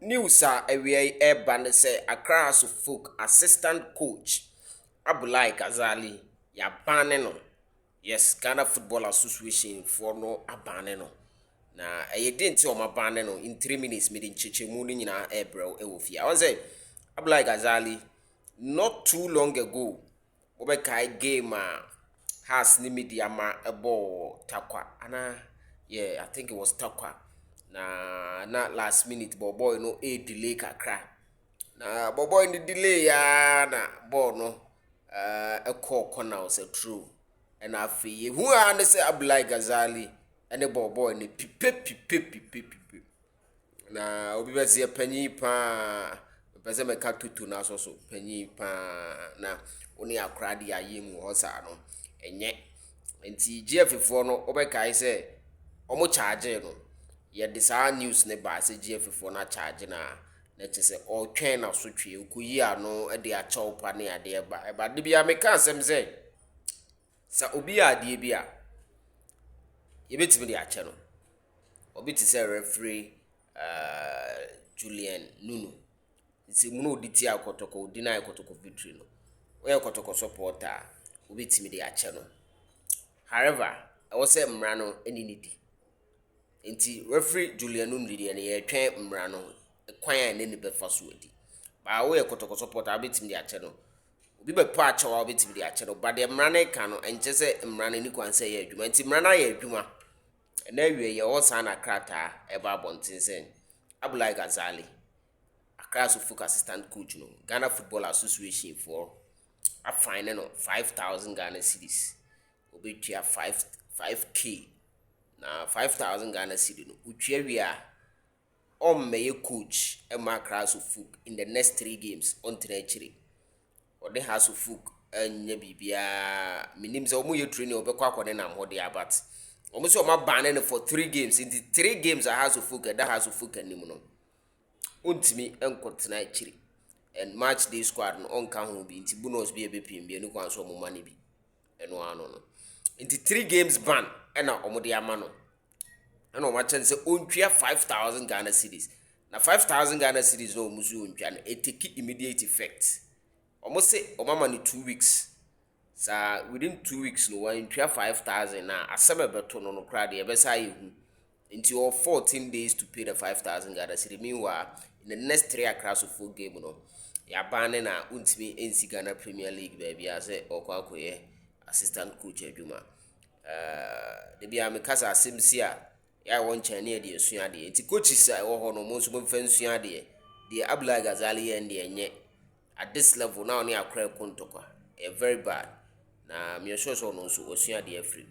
News away band say Accra House of Folk assistant coach Abdulai Gazale ya banne no. Yes, Ghana Football Association for no abane no. Na didn't o ma banne no in 3 minutes meeting chiche mu ni nyina ebrew e wo fie. I want say Abdulai Gazale not too long ago obekai game has ni media ma ebo takwa ana I think it was takwa na last minute boy no delay kakra na boy ni delay ya na ball no a call corner was a true and afi who and say Abdulai Gazale and the boy ni pipe na obi be ze panyi pa pese me ka tutu na so panyi pa na oni akra de ayem ho sa no enye enti GF4 no obekai say omo charge no ye disa news ne ba se GF4 na charge na chese o twen na so twe okuyi ano e de a chawpa ne ade ba de bia me kan sem say sa obi ade bia ye betimi de ache no obi ti say referee Julian Nunu nti mu no diti akotoko deny akotoko victory no we akotoko supporter obi timi de ache no. However I was say mra no eni nidi nti referee Julian Nunu de ne ye twen mra no kwan ya ne be fa so adi ba we akotoko supporter abetimi de ache no obi be pa ache wa obetimi de ache no ba de mra na ka no enche say mra na ni kwan say ye adwuma nti mra na ye adwuma na wie ye wo sa na krata e ba bontin sen Abdulai Gazale Accra House of Folk assistant coach no Ghana Football Association for a fine no 5,000 Ghana cedis obetua 5k na 5,000 Ghana cedis no utwa wi a meye coach e ma Accra House of Folk in the next 3 games on trachiri or the House of Folk anya bibia minim se omo ye training obekwa akode na mhode abat almost o ma ban for 3 games in the 3 games a House of Folk that House of Folk anim no untimi enkotena achiri and match day squad no on kan ho bi nti bonus bi ebepiem bi enu kwan so mo mane bi eno ano no nti 3 games ban na omode ama no na o ma chen se ontwa 5,000 Ghana cedis na 5,000 Ghana cedis no musu ontwa na it take immediate effect almost say o mama ni 2 weeks sa within 2 weeks no one ntwa 5,000 na asema beto no kra de ebesa yehu nti or 14 days to pay the 5,000 Ghana cedis meanwhile in the next 3 Accra House of Folk game no ya ban na untimi NC Ghana Premier League baby ase okwakoye assistant coach adwuma de bia me kasa asemsi a ya won chane de esua de nti coaches a wo ho no mo nso mo mfa nsua de Abdulai Gazale ye de enye at this level now ni Accra Kotoko very bad na me sure so no nso osua de afri